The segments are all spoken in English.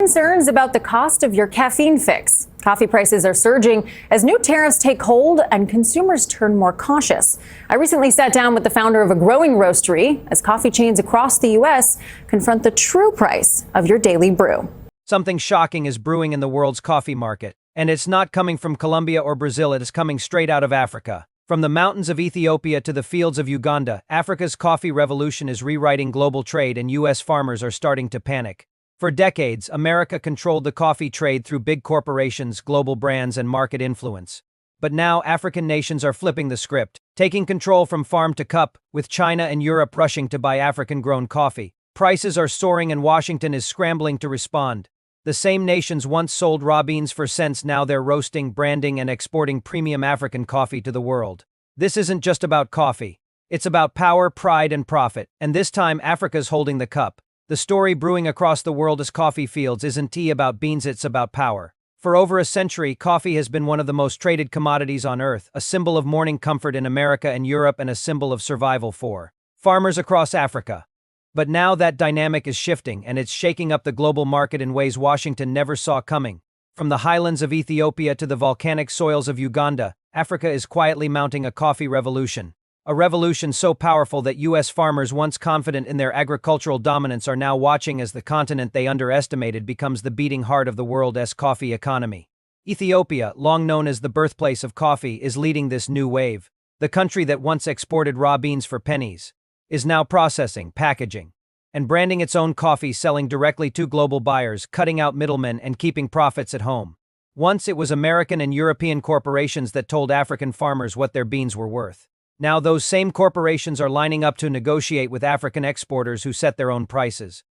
Concerns about the cost of your caffeine fix. Coffee prices are surging as new tariffs take hold and consumers turn more cautious. I recently sat down with the founder of a growing roastery as coffee chains across the U.S. confront the true price of your daily brew. Something shocking is brewing in the world's coffee market, and it's not coming from Colombia or Brazil, it is coming straight out of Africa. From the mountains of Ethiopia to the fields of Uganda, Africa's coffee revolution is rewriting global trade and U.S. farmers are starting to panic. For decades, America controlled the coffee trade through big corporations, global brands, and market influence. But now African nations are flipping the script, taking control from farm to cup, with China and Europe rushing to buy African-grown coffee. Prices are soaring and Washington is scrambling to respond. The same nations once sold raw beans for cents, now they're roasting, branding, and exporting premium African coffee to the world. This isn't just about coffee. It's about power, pride, and profit, and this time Africa's holding the cup. The story brewing across the world as coffee fields isn't tea about beans, it's about power. For over a century, coffee has been one of the most traded commodities on earth, a symbol of morning comfort in America and Europe and a symbol of survival for farmers across Africa. But now that dynamic is shifting and it's shaking up the global market in ways Washington never saw coming. From the highlands of Ethiopia to the volcanic soils of Uganda, Africa is quietly mounting a coffee revolution. A revolution so powerful that U.S. farmers, once confident in their agricultural dominance, are now watching as the continent they underestimated becomes the beating heart of the world's coffee economy. Ethiopia, long known as the birthplace of coffee, is leading this new wave. The country that once exported raw beans for pennies is now processing, packaging, and branding its own coffee, selling directly to global buyers, cutting out middlemen and keeping profits at home. Once it was American and European corporations that told African farmers what their beans were worth. Now those same corporations are lining up to negotiate with African exporters who set their own prices.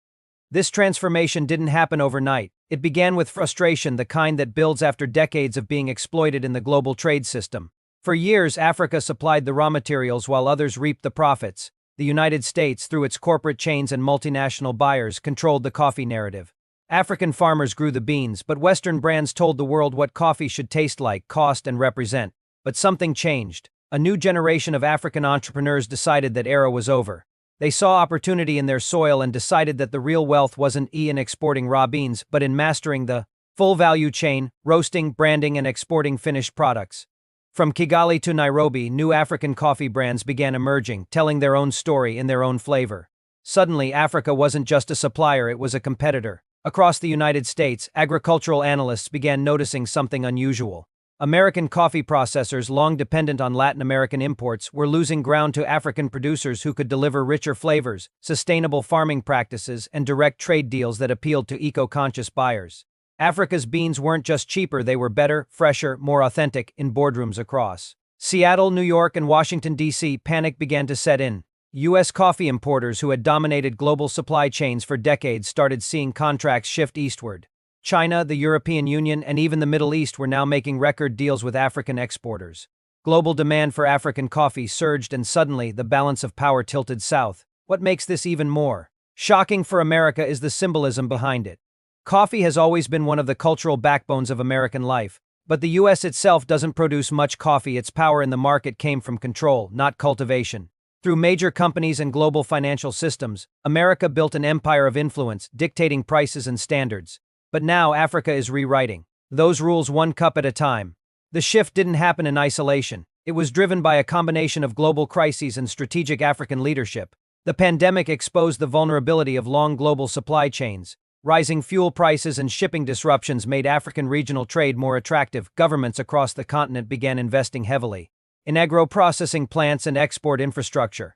This transformation didn't happen overnight. It began with frustration, the kind that builds after decades of being exploited in the global trade system. For years, Africa supplied the raw materials while others reaped the profits. The United States, through its corporate chains and multinational buyers, controlled the coffee narrative. African farmers grew the beans, but Western brands told the world what coffee should taste like, cost, and represent. But something changed. A new generation of African entrepreneurs decided that era was over. They saw opportunity in their soil and decided that the real wealth wasn't in exporting raw beans, but in mastering the full value chain, roasting, branding, and exporting finished products. From Kigali to Nairobi, new African coffee brands began emerging, telling their own story in their own flavor. Suddenly, Africa wasn't just a supplier, it was a competitor. Across the United States, agricultural analysts began noticing something unusual. American coffee processors, long dependent on Latin American imports, were losing ground to African producers who could deliver richer flavors, sustainable farming practices, and direct trade deals that appealed to eco-conscious buyers. Africa's beans weren't just cheaper, they were better, fresher, more authentic in boardrooms across Seattle, New York, and Washington, D.C. Panic began to set in. U.S. coffee importers who had dominated global supply chains for decades started seeing contracts shift eastward. China, the European Union, and even the Middle East were now making record deals with African exporters. Global demand for African coffee surged and suddenly the balance of power tilted south. What makes this even more shocking for America is the symbolism behind it. Coffee has always been one of the cultural backbones of American life, but the U.S. itself doesn't produce much coffee. Its power in the market came from control, not cultivation. Through major companies and global financial systems, America built an empire of influence, dictating prices and standards. But now Africa is rewriting those rules one cup at a time. The shift didn't happen in isolation. It was driven by a combination of global crises and strategic African leadership. The pandemic exposed the vulnerability of long global supply chains. Rising fuel prices and shipping disruptions made African regional trade more attractive. Governments across the continent began investing heavily in agro-processing plants and export infrastructure.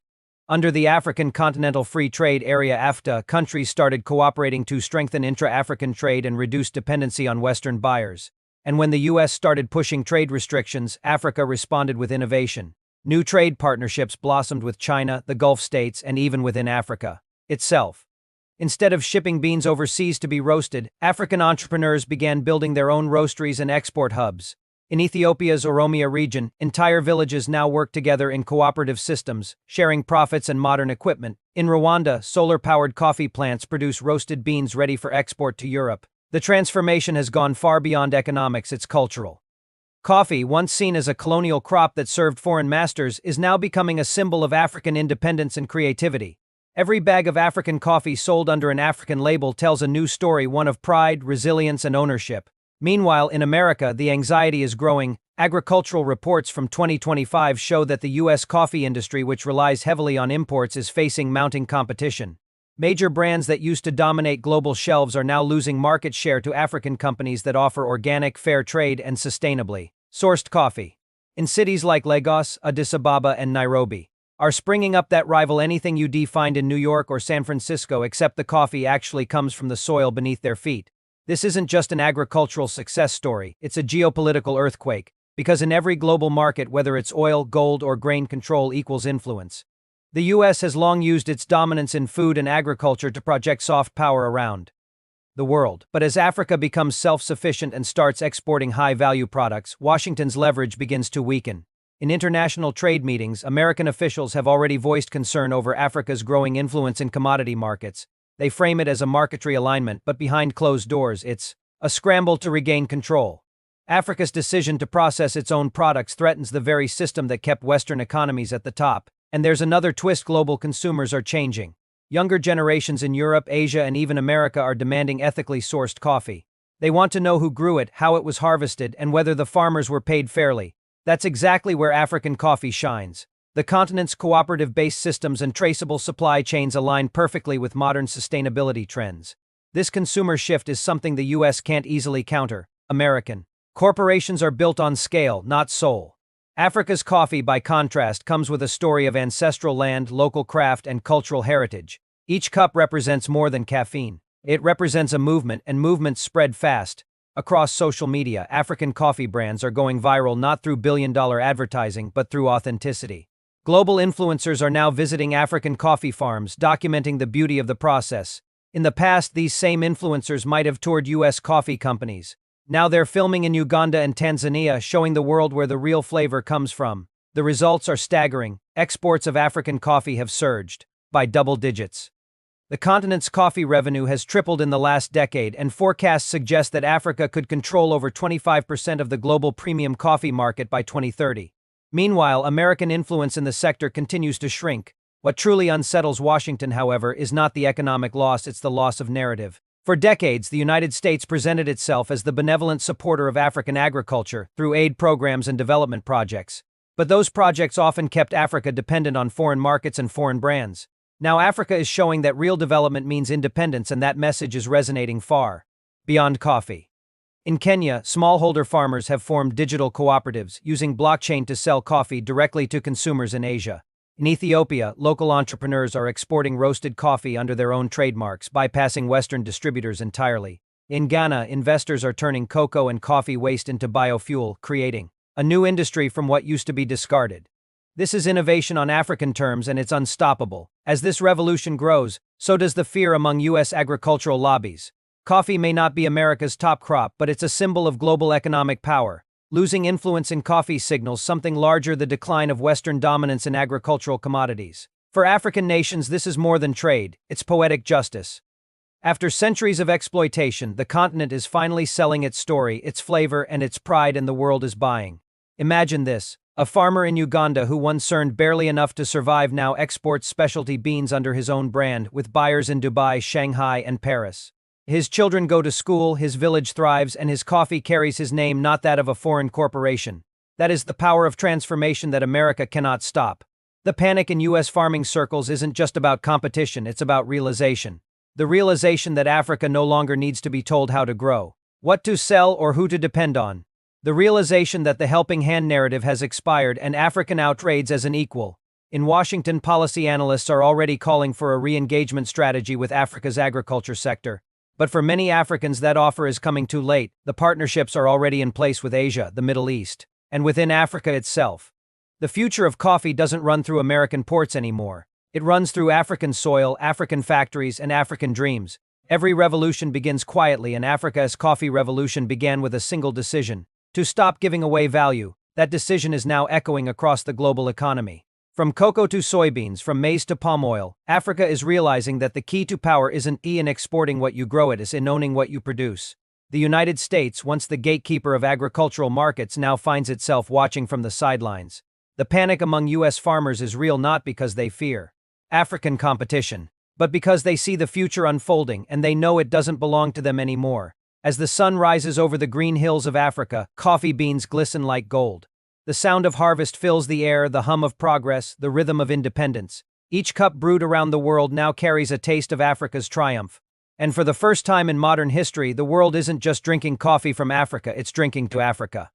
Under the African Continental Free Trade Area (AFTA), countries started cooperating to strengthen intra-African trade and reduce dependency on Western buyers. And when the U.S. started pushing trade restrictions, Africa responded with innovation. New trade partnerships blossomed with China, the Gulf states, and even within Africa itself. Instead of shipping beans overseas to be roasted, African entrepreneurs began building their own roasteries and export hubs. In Ethiopia's Oromia region, entire villages now work together in cooperative systems, sharing profits and modern equipment. In Rwanda, solar-powered coffee plants produce roasted beans ready for export to Europe. The transformation has gone far beyond economics, it's cultural. Coffee, once seen as a colonial crop that served foreign masters, is now becoming a symbol of African independence and creativity. Every bag of African coffee sold under an African label tells a new story, one of pride, resilience, and ownership. Meanwhile, in America, the anxiety is growing. Agricultural reports from 2025 show that the U.S. coffee industry, which relies heavily on imports, is facing mounting competition. Major brands that used to dominate global shelves are now losing market share to African companies that offer organic, fair trade, and sustainably sourced coffee. In cities like Lagos, Addis Ababa, and Nairobi, are springing up that rival anything you'd find in New York or San Francisco, except the coffee actually comes from the soil beneath their feet. This isn't just an agricultural success story, it's a geopolitical earthquake, because in every global market, whether it's oil, gold, or grain, control equals influence. The U.S. has long used its dominance in food and agriculture to project soft power around the world. But as Africa becomes self-sufficient and starts exporting high-value products, Washington's leverage begins to weaken. In international trade meetings, American officials have already voiced concern over Africa's growing influence in commodity markets. They frame it as a market realignment, but behind closed doors, it's a scramble to regain control. Africa's decision to process its own products threatens the very system that kept Western economies at the top. And there's another twist: global consumers are changing. Younger generations in Europe, Asia, and even America are demanding ethically sourced coffee. They want to know who grew it, how it was harvested, and whether the farmers were paid fairly. That's exactly where African coffee shines. The continent's cooperative-based systems and traceable supply chains align perfectly with modern sustainability trends. This consumer shift is something the U.S. can't easily counter. American corporations are built on scale, not soul. Africa's coffee, by contrast, comes with a story of ancestral land, local craft, and cultural heritage. Each cup represents more than caffeine. It represents a movement, and movements spread fast. Across social media, African coffee brands are going viral not through billion-dollar advertising, but through authenticity. Global influencers are now visiting African coffee farms, documenting the beauty of the process. In the past, these same influencers might have toured U.S. coffee companies. Now they're filming in Uganda and Tanzania, showing the world where the real flavor comes from. The results are staggering. Exports of African coffee have surged by double digits. The continent's coffee revenue has tripled in the last decade, and forecasts suggest that Africa could control over 25% of the global premium coffee market by 2030. Meanwhile, American influence in the sector continues to shrink. What truly unsettles Washington, however, is not the economic loss, it's the loss of narrative. For decades, the United States presented itself as the benevolent supporter of African agriculture through aid programs and development projects. But those projects often kept Africa dependent on foreign markets and foreign brands. Now Africa is showing that real development means independence, and that message is resonating far beyond coffee. In Kenya, smallholder farmers have formed digital cooperatives, using blockchain to sell coffee directly to consumers in Asia. In Ethiopia, local entrepreneurs are exporting roasted coffee under their own trademarks, bypassing Western distributors entirely. In Ghana, investors are turning cocoa and coffee waste into biofuel, creating a new industry from what used to be discarded. This is innovation on African terms, and it's unstoppable. As this revolution grows, so does the fear among U.S. agricultural lobbies. Coffee may not be America's top crop, but it's a symbol of global economic power. Losing influence in coffee signals something larger: the decline of Western dominance in agricultural commodities. For African nations, this is more than trade, it's poetic justice. After centuries of exploitation, the continent is finally selling its story, its flavor, and its pride, and the world is buying. Imagine this: a farmer in Uganda who once earned barely enough to survive now exports specialty beans under his own brand, with buyers in Dubai, Shanghai, and Paris. His children go to school, his village thrives, and his coffee carries his name, not that of a foreign corporation. That is the power of transformation that America cannot stop. The panic in U.S. farming circles isn't just about competition, it's about realization. The realization that Africa no longer needs to be told how to grow, what to sell, or who to depend on. The realization that the helping hand narrative has expired and African outtrades as an equal. In Washington, policy analysts are already calling for a re-engagement strategy with Africa's agriculture sector. But for many Africans, that offer is coming too late. The partnerships are already in place with Asia, the Middle East, and within Africa itself. The future of coffee doesn't run through American ports anymore. It runs through African soil, African factories, and African dreams. Every revolution begins quietly, and Africa's coffee revolution began with a single decision: to stop giving away value. That decision is now echoing across the global economy. From cocoa to soybeans, from maize to palm oil, Africa is realizing that the key to power isn't in exporting what you grow, it is in owning what you produce. The United States, once the gatekeeper of agricultural markets, now finds itself watching from the sidelines. The panic among U.S. farmers is real, not because they fear African competition, but because they see the future unfolding and they know it doesn't belong to them anymore. As the sun rises over the green hills of Africa, coffee beans glisten like gold. The sound of harvest fills the air, the hum of progress, the rhythm of independence. Each cup brewed around the world now carries a taste of Africa's triumph. And for the first time in modern history, the world isn't just drinking coffee from Africa, it's drinking to Africa.